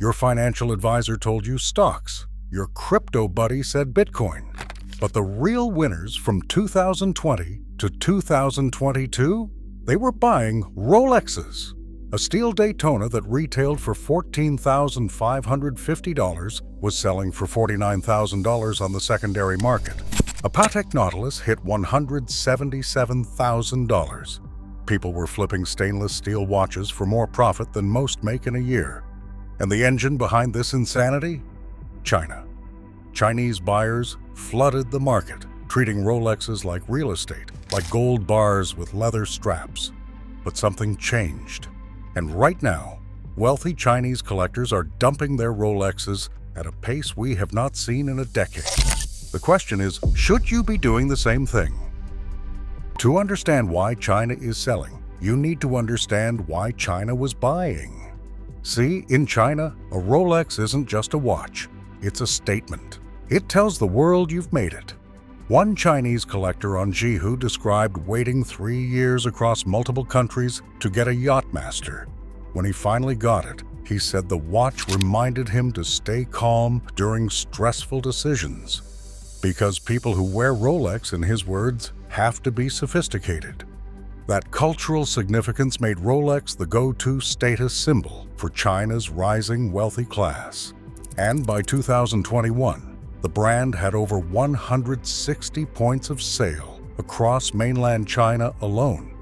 Your financial advisor told you stocks. Your crypto buddy said Bitcoin. But the real winners from 2020 to 2022, they were buying Rolexes. A steel Daytona that retailed for $14,550 was selling for $49,000 on the secondary market. A Patek Nautilus hit $177,000. People were flipping stainless steel watches for more profit than most make in a year. And the engine behind this insanity? China. Chinese buyers flooded the market, treating Rolexes like real estate, like gold bars with leather straps. But something changed. And right now, wealthy Chinese collectors are dumping their Rolexes at a pace we have not seen in a decade. The question is, should you be doing the same thing? To understand why China is selling, you need to understand why China was buying. See, in China, a Rolex isn't just a watch, it's a statement. It tells the world you've made it. One Chinese collector on Jihu described waiting 3 years across multiple countries to get a Yachtmaster. When he finally got it, he said the watch reminded him to stay calm during stressful decisions. Because people who wear Rolex, in his words, have to be sophisticated. That cultural significance made Rolex the go-to status symbol for China's rising wealthy class. And by 2021, the brand had over 160 points of sale across mainland China alone.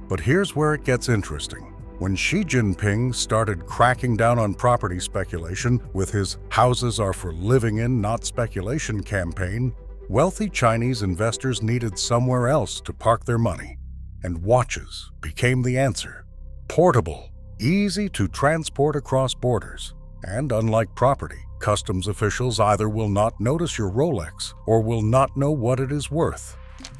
But here's where it gets interesting. When Xi Jinping started cracking down on property speculation with his "houses are for living in, not speculation" campaign, wealthy Chinese investors needed somewhere else to park their money. And watches became the answer. Portable, easy to transport across borders. And unlike property, customs officials either will not notice your Rolex or will not know what it is worth.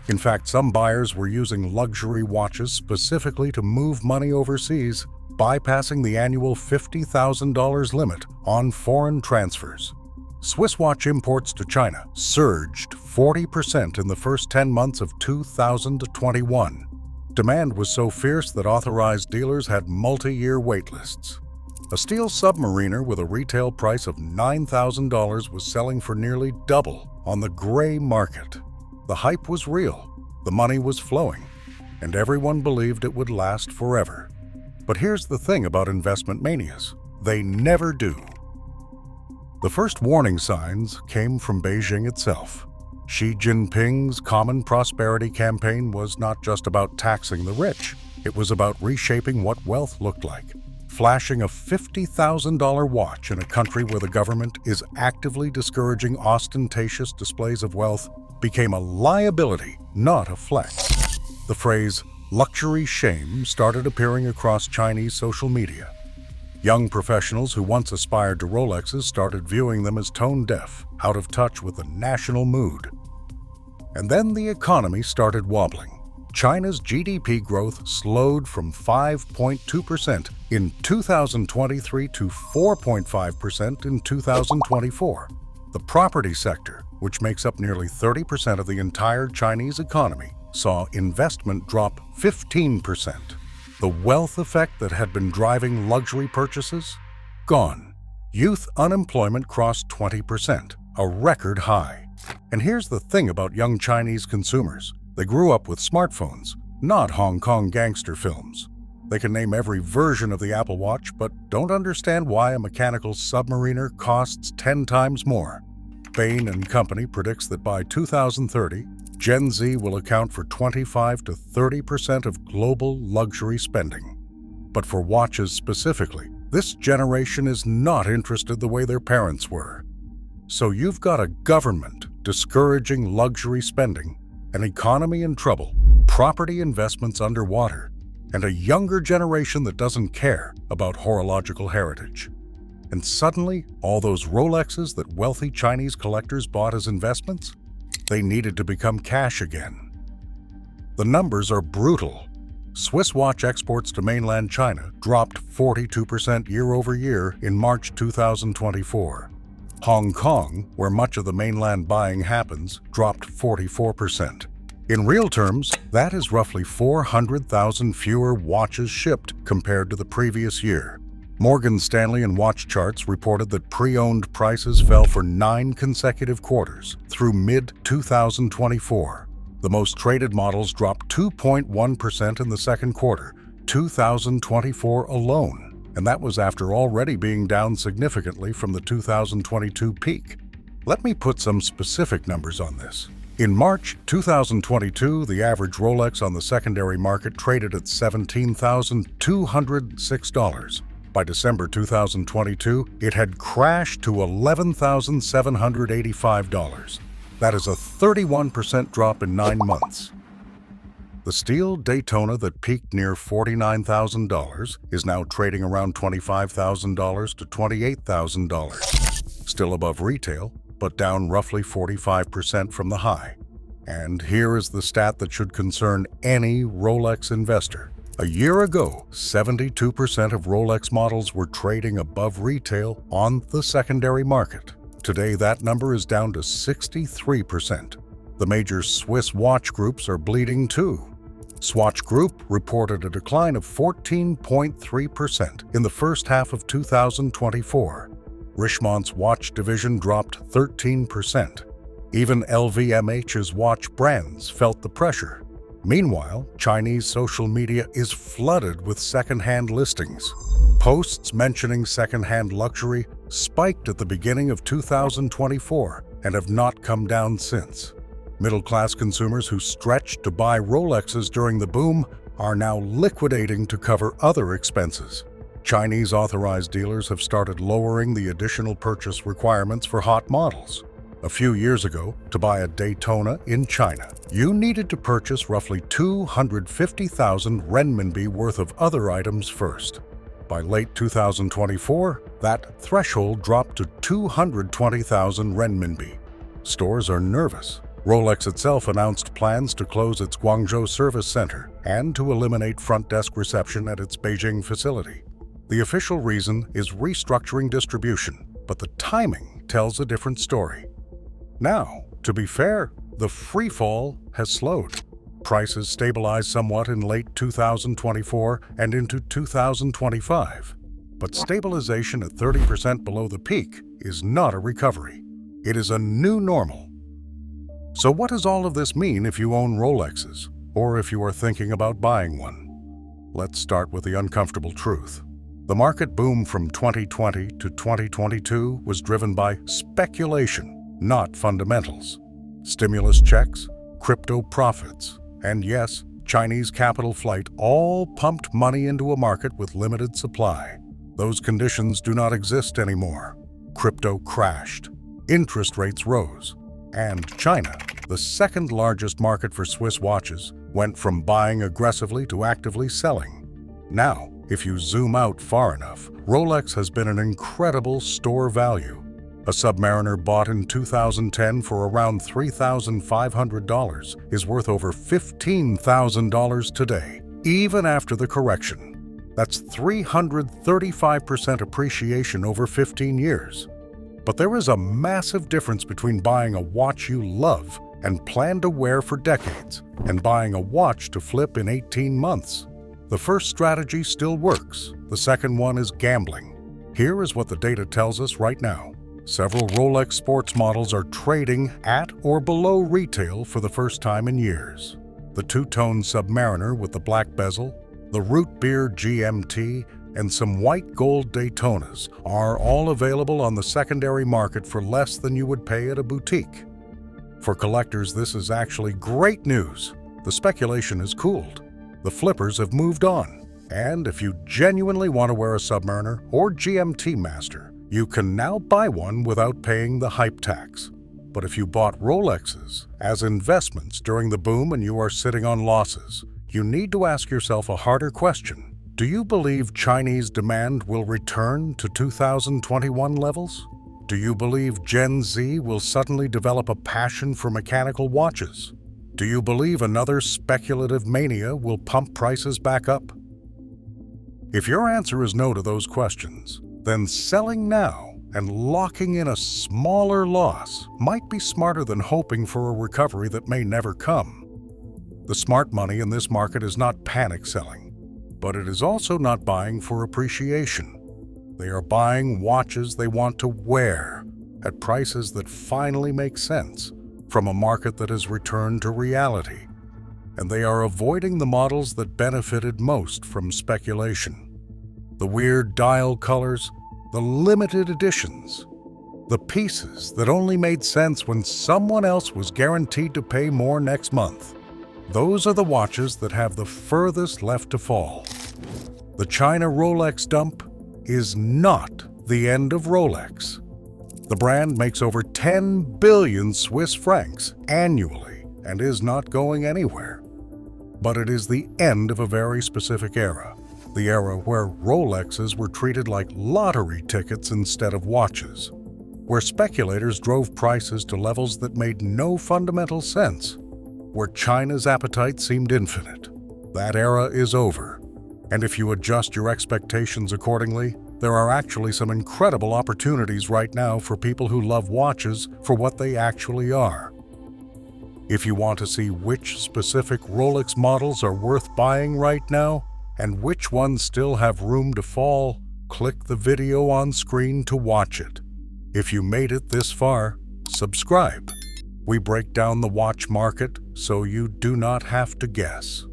In fact, some buyers were using luxury watches specifically to move money overseas, bypassing the annual $50,000 limit on foreign transfers. Swiss watch imports to China surged 40% in the first 10 months of 2021. Demand was so fierce that authorized dealers had multi-year waitlists. A steel Submariner with a retail price of $9,000 was selling for nearly double on the gray market. The hype was real, the money was flowing, and everyone believed it would last forever. But here's the thing about investment manias: they never do. The first warning signs came from Beijing itself. Xi Jinping's Common Prosperity campaign was not just about taxing the rich, it was about reshaping what wealth looked like. Flashing a $50,000 watch in a country where the government is actively discouraging ostentatious displays of wealth became a liability, not a flex. The phrase "luxury shame" started appearing across Chinese social media. Young professionals who once aspired to Rolexes started viewing them as tone-deaf, out of touch with the national mood. And then the economy started wobbling. China's GDP growth slowed from 5.2% in 2023 to 4.5% in 2024. The property sector, which makes up nearly 30% of the entire Chinese economy, saw investment drop 15%. The wealth effect that had been driving luxury purchases? Gone. Youth unemployment crossed 20%, a record high. And here's the thing about young Chinese consumers. They grew up with smartphones, not Hong Kong gangster films. They can name every version of the Apple Watch, but don't understand why a mechanical Submariner costs 10 times more. Bain & Company predicts that by 2030, Gen Z will account for 25 to 30% of global luxury spending. But for watches specifically, this generation is not interested the way their parents were. So you've got a government discouraging luxury spending, an economy in trouble, property investments underwater, and a younger generation that doesn't care about horological heritage. And suddenly, all those Rolexes that wealthy Chinese collectors bought as investments, they needed to become cash again. The numbers are brutal. Swiss watch exports to mainland China dropped 42% year-over-year in March 2024. Hong Kong, where much of the mainland buying happens, dropped 44%. In real terms, that is roughly 400,000 fewer watches shipped compared to the previous year. Morgan Stanley and Watch Charts reported that pre-owned prices fell for 9 consecutive quarters through mid-2024. The most traded models dropped 2.1% in the second quarter, 2024 alone, and that was after already being down significantly from the 2022 peak. Let me put some specific numbers on this. In March 2022, the average Rolex on the secondary market traded at $17,206. By December 2022, it had crashed to $11,785. That is a 31% drop in 9 months. The steel Daytona that peaked near $49,000 is now trading around $25,000 to $28,000. Still above retail, but down roughly 45% from the high. And here is the stat that should concern any Rolex investor. A year ago, 72% of Rolex models were trading above retail on the secondary market. Today, that number is down to 63%. The major Swiss watch groups are bleeding too. Swatch Group reported a decline of 14.3% in the first half of 2024. Richemont's watch division dropped 13%. Even LVMH's watch brands felt the pressure. Meanwhile, Chinese social media is flooded with second-hand listings. Posts mentioning second-hand luxury spiked at the beginning of 2024 and have not come down since. Middle-class consumers who stretched to buy Rolexes during the boom are now liquidating to cover other expenses. Chinese authorized dealers have started lowering the additional purchase requirements for hot models. A few years ago, to buy a Daytona in China, you needed to purchase roughly 250,000 renminbi worth of other items first. By late 2024, that threshold dropped to 220,000 renminbi. Stores are nervous. Rolex itself announced plans to close its Guangzhou service center and to eliminate front desk reception at its Beijing facility. The official reason is restructuring distribution, but the timing tells a different story. Now, to be fair, the free fall has slowed. Prices stabilized somewhat in late 2024 and into 2025. But stabilization at 30% below the peak is not a recovery. It is a new normal. So what does all of this mean if you own Rolexes, or if you are thinking about buying one? Let's start with the uncomfortable truth. The market boom from 2020 to 2022 was driven by speculation, not fundamentals. Stimulus checks, crypto profits, and yes, Chinese capital flight all pumped money into a market with limited supply. Those conditions do not exist anymore. Crypto crashed, interest rates rose, and China, the second largest market for Swiss watches, went from buying aggressively to actively selling. Now, if you zoom out far enough, Rolex has been an incredible store value. A Submariner bought in 2010 for around $3,500 is worth over $15,000 today, even after the correction. That's 335% appreciation over 15 years. But there is a massive difference between buying a watch you love and plan to wear for decades and buying a watch to flip in 18 months. The first strategy still works. The second one is gambling. Here is what the data tells us right now. Several Rolex sports models are trading at or below retail for the first time in years. The two-tone Submariner with the black bezel, the root beer GMT, and some white gold Daytonas are all available on the secondary market for less than you would pay at a boutique. For collectors, this is actually great news. The speculation has cooled. The flippers have moved on. And if you genuinely want to wear a Submariner or GMT Master, you can now buy one without paying the hype tax. But if you bought Rolexes as investments during the boom and you are sitting on losses, you need to ask yourself a harder question. Do you believe Chinese demand will return to 2021 levels? Do you believe Gen Z will suddenly develop a passion for mechanical watches? Do you believe another speculative mania will pump prices back up? If your answer is no to those questions, then selling now and locking in a smaller loss might be smarter than hoping for a recovery that may never come. The smart money in this market is not panic selling, but it is also not buying for appreciation. They are buying watches they want to wear at prices that finally make sense from a market that has returned to reality. And they are avoiding the models that benefited most from speculation. The weird dial colors, the limited editions, the pieces that only made sense when someone else was guaranteed to pay more next month. Those are the watches that have the furthest left to fall. The China Rolex dump is not the end of Rolex. The brand makes over 10 billion Swiss francs annually and is not going anywhere. But it is the end of a very specific era, the era where Rolexes were treated like lottery tickets instead of watches, where speculators drove prices to levels that made no fundamental sense, where China's appetite seemed infinite. That era is over, and if you adjust your expectations accordingly, there are actually some incredible opportunities right now for people who love watches for what they actually are. If you want to see which specific Rolex models are worth buying right now, and which ones still have room to fall, click the video on screen to watch it. If you made it this far, subscribe. We break down the watch market so you do not have to guess.